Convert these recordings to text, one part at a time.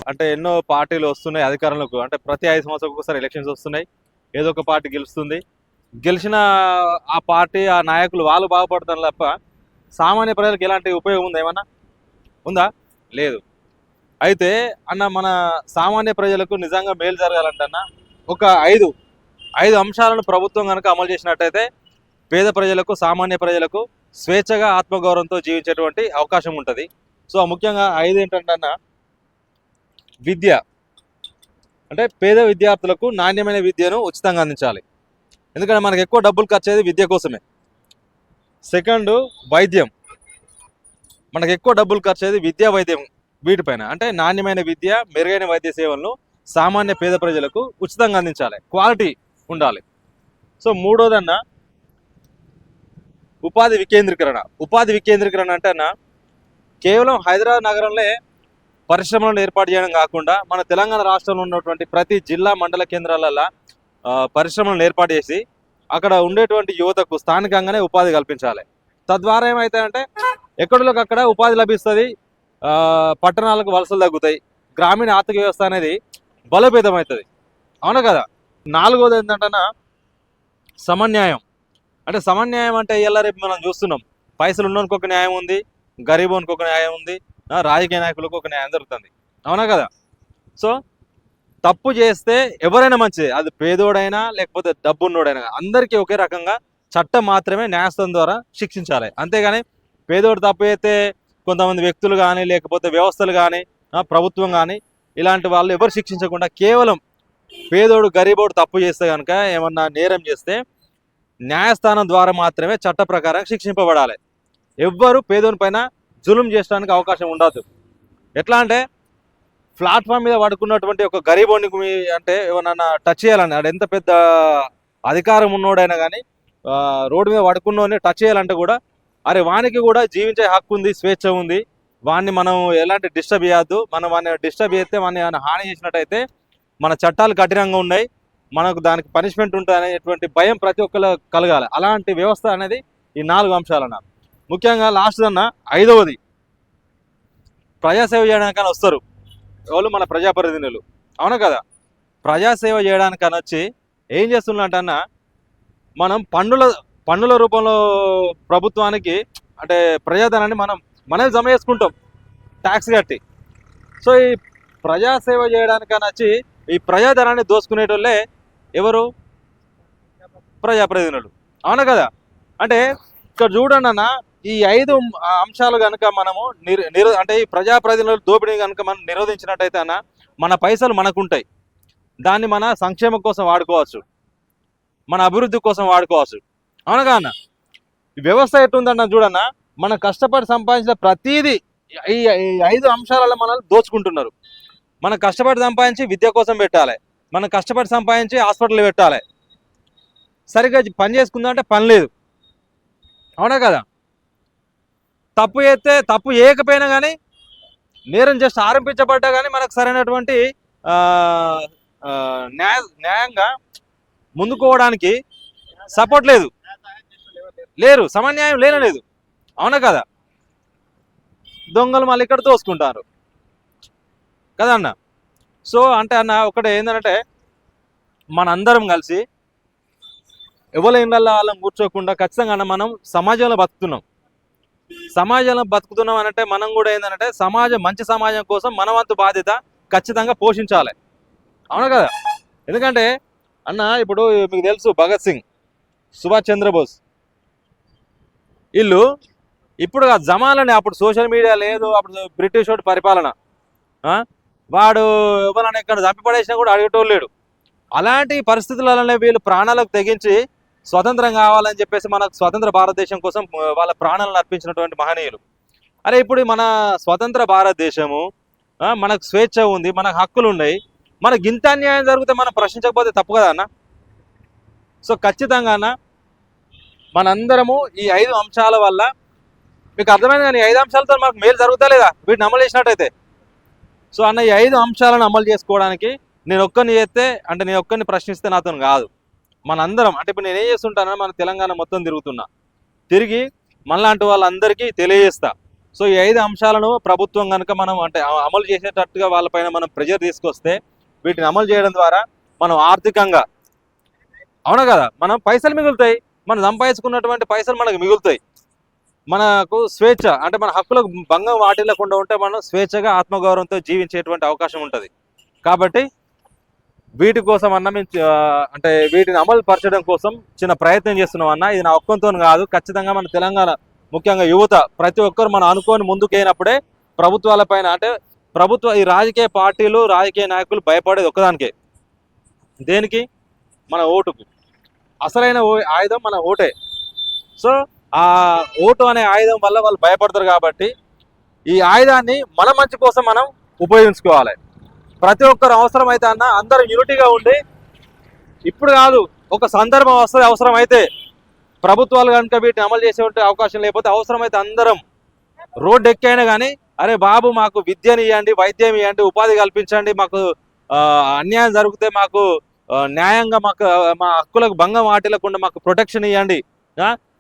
అంటే ఎన్నో పార్టీలు వస్తున్నాయి అధికారంలోకి. అంటే ప్రతి 5 సంవత్సరాలకు ఒకసారి ఎలక్షన్స్ వస్తున్నాయి. ఏదో ఒక పార్టీ గెలుస్తుంది. గెలిచిన ఆ పార్టీ ఆ నాయకులు వాళ్ళు బాగుపడతారు తప్ప సామాన్య ప్రజలకు ఎలాంటి ఉపయోగం ఉందా? ఏమన్నా ఉందా? లేదు. అయితే అన్న మన సామాన్య ప్రజలకు నిజంగా మేలు జరగాలంటే అన్న ఒక ఐదు అంశాలను ప్రభుత్వం కనుక అమలు చేసినట్టయితే పేద ప్రజలకు సామాన్య ప్రజలకు స్వేచ్ఛగా ఆత్మగౌరవంతో జీవించేటువంటి అవకాశం ఉంటుంది. సో ముఖ్యంగా 5 ఏంటంటే అన్న విద్య, అంటే పేద విద్యార్థులకు నాణ్యమైన విద్యను ఉచితంగా అందించాలి. ఎందుకంటే మనకు ఎక్కువ డబ్బులు ఖర్చు అయ్యేది విద్య కోసమే. సెకండ్ వైద్యం, మనకు ఎక్కువ డబ్బులు ఖర్చు అయ్యేది విద్యా వైద్యం వీటిపైన. అంటే నాణ్యమైన విద్య మెరుగైన వైద్య సేవలను సామాన్య పేద ప్రజలకు ఉచితంగా అందించాలి, క్వాలిటీ ఉండాలి. సో మూడోదన్న ఉపాధి వికేంద్రీకరణ. ఉపాధి వికేంద్రీకరణ అంటే అన్న కేవలం హైదరాబాద్ నగరంలో పరిశ్రమలను ఏర్పాటు చేయడం కాకుండా మన తెలంగాణ రాష్ట్రంలో ఉన్నటువంటి ప్రతి జిల్లా మండల కేంద్రాలలో పరిశ్రమలను ఏర్పాటు చేసి అక్కడ ఉండేటువంటి యువతకు స్థానికంగానే ఉపాధి కల్పించాలి. తద్వారా ఏమవుతాయంటే ఎక్కడిలోకి అక్కడ ఉపాధి లభిస్తుంది, పట్టణాలకు వలసలు తగ్గుతాయి, గ్రామీణ ఆర్థిక వ్యవస్థ అనేది బలోపేతం అవుతుంది. అవునా కదా? నాలుగోది ఏంటంటే సమన్యాయం. అంటే సమన్యాయం అంటే ఇలా రేపు మనం చూస్తున్నాం, పైసలు ఉన్నోనికి ఒక న్యాయం ఉంది, గరీబోనికి ఒక న్యాయం ఉంది, రాజకీయ నాయకులకు ఒక న్యాయం జరుగుతుంది. అవునా కదా? సో తప్పు చేస్తే ఎవరైనా మంచిది, అది పేదోడైనా లేకపోతే డబ్బున్నోడైనా అందరికీ ఒకే రకంగా చట్టం మాత్రమే న్యాయస్థానం ద్వారా శిక్షించాలి. అంతేగాని పేదోడు తప్పు చేస్తే కొంతమంది వ్యక్తులు కానీ లేకపోతే వ్యవస్థలు కానీ ప్రభుత్వం కానీ ఇలాంటి వాళ్ళు ఎవరు శిక్షించకుండా కేవలం పేదోడు గరీబోడు తప్పు చేస్తే కనుక ఏమన్నా నేరం చేస్తే న్యాయస్థానం ద్వారా మాత్రమే చట్ట ప్రకారం శిక్షింపబడాలి. ఎవ్వరు పేదోని పైన జులుం చేయడానికి అవకాశం ఉండదు. ఎట్లా అంటే ప్లాట్ఫామ్ మీద పడుకున్నటువంటి ఒక గరీబోని అంటే ఏమన్నా టచ్ చేయాలని, అది ఎంత పెద్ద అధికారం ఉన్నోడైనా కానీ రోడ్డు మీద పడుకున్నోని టచ్ చేయాలంటే కూడా అరే వానికి కూడా జీవించే హక్కు ఉంది, స్వేచ్ఛ ఉంది, వాడిని మనం ఎలాంటి డిస్టర్బ్ చేయొద్దు. మనం వాడిని డిస్టర్బ్ చేస్తే వాడిని హాని చేసినట్టయితే మన చట్టాలు కఠినంగా ఉన్నాయి, మనకు దానికి పనిష్మెంట్ ఉంటుంది అనేటువంటి భయం ప్రతి ఒక్కరు కలగాలి. అలాంటి వ్యవస్థ అనేది ఈ 4 అంశాలన్న. ముఖ్యంగా లాస్ట్ అన్న 5వది ప్రజాసేవ చేయడానికని వస్తారు ఎవరు? మన ప్రజాప్రతినిధులు. అవునా కదా? ప్రజాసేవ చేయడానికని వచ్చి ఏం చేస్తున్నట్టన్న మనం పన్నుల రూపంలో ప్రభుత్వానికి అంటే ప్రజాధనాన్ని మనమే జమ చేసుకుంటాం ట్యాక్స్ కట్టి. సో ఈ ప్రజాసేవ చేయడానికని వచ్చి ఈ ప్రజాధనాన్ని దోసుకునేటోళ్ళే ఎవరు? ప్రజాప్రతినిధులు. అవునా కదా? అంటే ఇక్కడ చూడండి అన్న, ఈ 5 అంశాలు కనుక మనము అంటే ఈ ప్రజాప్రతినిధుల దోపిడీ కనుక మనం నిరోధించినట్టయితే అన్న మన పైసలు మనకుంటాయి, దాన్ని మన సంక్షేమం కోసం వాడుకోవచ్చు, మన అభివృద్ధి కోసం వాడుకోవచ్చు. అవునగా అన్న? ఈ వ్యవస్థ ఎట్టుందన్న చూడన్న, మనం కష్టపడి సంపాదించిన ప్రతీది ఈ 5 అంశాలలో మనల్ని దోచుకుంటున్నారు. మనం కష్టపడి సంపాదించి విద్య కోసం పెట్టాలి, మనం కష్టపడి సంపాదించి హాస్పిటల్ పెట్టాలి, సరిగ్గా పని చేసుకుందాం అంటే పని లేదు. అవునా కదా? తప్పు చేస్తే తప్పు చేయకపోయినా కానీ నేరం జస్ట్ ఆరంభించబడ్డా కానీ మనకు సరైనటువంటి న్యాయంగా ముందుకోవడానికి సపోర్ట్ లేరు, సమన్యాయం లేదు. అవునా కదా? దొంగలు మళ్ళీ ఇక్కడ దోసుకుంటారు కదా అన్న. సో అంటే అన్న ఒకటి ఏంటంటే మనందరం కలిసి ఎవరి ఇళ్ళల్లో వాళ్ళని కూర్చోకుండా ఖచ్చితంగా అన్న మనం సమాజంలో బతుకుతున్నాం అనంటే మనం కూడా ఏంటంటే మంచి సమాజం కోసం మన వంతు బాధ్యత ఖచ్చితంగా పోషించాలి. అవునా కదా? ఎందుకంటే అన్న ఇప్పుడు మీకు తెలుసు భగత్ సింగ్, సుభాష్ చంద్రబోస్ వీళ్ళు ఇప్పుడు ఆ జమాలని, అప్పుడు సోషల్ మీడియా లేదు, అప్పుడు బ్రిటిష్ వాడి పరిపాలన, వాడు ఎవరైనా ఇక్కడ చంపిపడేసినా కూడా అడిగేటోళ్ళు లేడు. అలాంటి పరిస్థితులలోనే వీళ్ళు ప్రాణాలకు తెగించి స్వతంత్రం కావాలని చెప్పేసి మనకు స్వతంత్ర భారతదేశం కోసం వాళ్ళ ప్రాణాలను అర్పించినటువంటి మహనీయులు. అరే ఇప్పుడు మన స్వతంత్ర భారతదేశము, మనకు స్వేచ్ఛ ఉంది, మనకు హక్కులు ఉన్నాయి, మనకు ఇంత అన్యాయం జరిగితే మనం ప్రశ్నించకపోతే తప్పు కదా అన్న. సో ఖచ్చితంగా అన్న మనందరము ఈ 5 అంశాల వల్ల మీకు అర్థమైంది. కానీ 5 అంశాలతో మనకు మేలు జరుగుతా లేదా వీటిని అమలు చేసినట్టయితే? సో అన్న ఈ 5 అంశాలను అమలు చేసుకోవడానికి నేను ఒక్కరిని ప్రశ్నిస్తే నాతో కాదు, మనందరం. అంటే ఇప్పుడు నేనేం చేస్తుంటానని మన తెలంగాణ మొత్తం తిరిగి మనలాంటి వాళ్ళందరికీ తెలియజేస్తా. సో ఈ 5 అంశాలను ప్రభుత్వం కనుక మనం అంటే అమలు చేసేటట్టుగా వాళ్ళపైన మనం ప్రెజర్ తీసుకొస్తే వీటిని అమలు చేయడం ద్వారా మనం ఆర్థికంగా అవునా కదా మనం పైసలు మిగులుతాయి, మనం సంపాదించుకున్నటువంటి పైసలు మనకు మిగులుతాయి, మనకు స్వేచ్ఛ అంటే మన హక్కులకు భంగం వాటిల్లకుండా ఉంటే మనం స్వేచ్ఛగా ఆత్మగౌరవంతో జీవించేటువంటి అవకాశం ఉంటుంది. కాబట్టి వీటి కోసం అన్న మేము అంటే వీటిని అమలు పరచడం కోసం చిన్న ప్రయత్నం చేస్తున్నాం అన్న. ఇది నా ఒక్కంతో కాదు, ఖచ్చితంగా మన తెలంగాణ ముఖ్యంగా యువత ప్రతి ఒక్కరు మనం అనుకొని ముందుకైనప్పుడే ప్రభుత్వాలపైన అంటే ఈ రాజకీయ పార్టీలు రాజకీయ నాయకులు భయపడేది ఒక్కదానికే, దేనికి? మన ఓటుకు. అసలైన ఆయుధం మన ఓటే. సో ఆ ఓటు అనే ఆయుధం వల్ల వాళ్ళు భయపడతారు. కాబట్టి ఈ ఆయుధాన్ని మన మంచి కోసం మనం ఉపయోగించుకోవాలి. ప్రతి ఒక్కరు అవసరమైతే అన్న అందరూ యూనిటీగా ఉండి, ఇప్పుడు కాదు ఒక సందర్భం వస్తుంది, అవసరమైతే ప్రభుత్వాలు కనుక వీటిని అమలు చేసే అవకాశం లేకపోతే అవసరమైతే అందరం రోడ్డు ఎక్కైనా కానీ అరే బాబు మాకు విద్యను ఇవ్వండి, వైద్యం ఇవ్వండి, ఉపాధి కల్పించండి, మాకు అన్యాయం జరిగితే మాకు న్యాయంగా మాకు మా హక్కులకు భంగం వాటిల్లకుండా మాకు ప్రొటెక్షన్ ఇవ్వండి,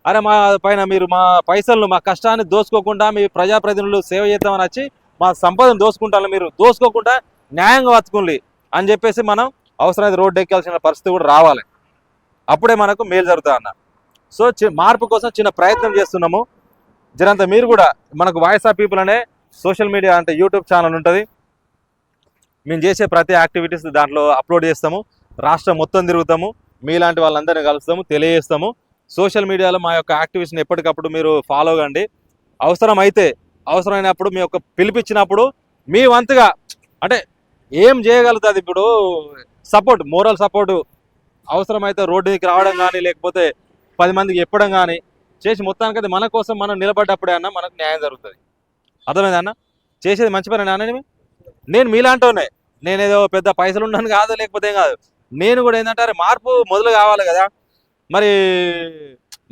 అరే మా పైన మీరు మా పైసలను మా కష్టాన్ని దోసుకోకుండా మీ ప్రజాప్రతినిధులు సేవ చేద్దామని వచ్చి మా సంపదను దోసుకుంటాను, మీరు దోసుకోకుండా న్యాయంగా బతుకుండి అని చెప్పేసి మనం అవసరమైతే రోడ్డు ఎక్కాల్సిన పరిస్థితి కూడా రావాలి. అప్పుడే మనకు మేలు జరుగుతుంది అన్న. సో మార్పు కోసం చిన్న ప్రయత్నం చేస్తున్నాము. జరంతా మీరు కూడా మనకు వాయిస్ ఆఫ్ పీపుల్ అనే సోషల్ మీడియా అంటే యూట్యూబ్ ఛానల్ ఉంటుంది, మేము చేసే ప్రతి యాక్టివిటీస్ దాంట్లో అప్లోడ్ చేస్తాము, రాష్ట్రం మొత్తం తిరుగుతాము, మీలాంటి వాళ్ళందరినీ కలుస్తాము, తెలియజేస్తాము. సోషల్ మీడియాలో మా యొక్క యాక్టివిటీస్ని ఎప్పటికప్పుడు మీరు ఫాలో కండి. అవసరమైనప్పుడు మీ యొక్క పిలిపించినప్పుడు మీ వంతుగా అంటే ఏం చేయగలుగుతుంది, ఇప్పుడు సపోర్ట్ మోరల్ సపోర్టు అవసరమైతే రోడ్డుకి రావడం కానీ లేకపోతే 10 మందికి చెప్పడం కానీ చేసి మొత్తానికైతే మన కోసం మనం నిలబడ్డప్పుడే అన్న మనకు న్యాయం జరుగుతుంది. అర్థమైంది అన్న? చేసేది మంచి పని నాన్న. నేను మీలాంటినే, నేనేదో పెద్ద పైసలు ఉన్నాను కాదు లేకపోతే ఏం కాదు, నేను కూడా ఏంటంటే అరే మార్పు మొదలు కావాలి కదా, మరి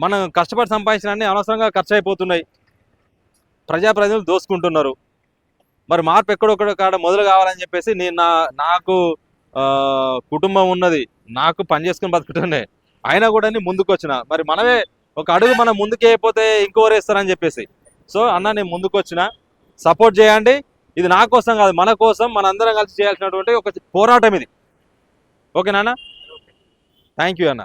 మనం కష్టపడి సంపాదించిన అన్ని అనవసరంగా ఖర్చు అయిపోతున్నాయి, ప్రజాప్రతినిధులు దోసుకుంటున్నారు, మరి మార్పు ఎక్కడొక్కడ కాడ మొదలు కావాలని చెప్పేసి నేను నాకు కుటుంబం ఉన్నది, నాకు పని చేసుకుని బతుకుతుండే, అయినా కూడా ముందుకు వచ్చిన, మరి మనమే ఒక అడుగు మనం ముందుకు అయిపోతే ఇంకోరు వేస్తారని చెప్పేసి సో అన్న నేను ముందుకు వచ్చిన, సపోర్ట్ చేయండి. ఇది నా కోసం కాదు, మన కోసం మనందరం కలిసి చేయాల్సినటువంటి ఒక పోరాటం ఇది. ఓకేనా అన్న? థ్యాంక్ యూ అన్న.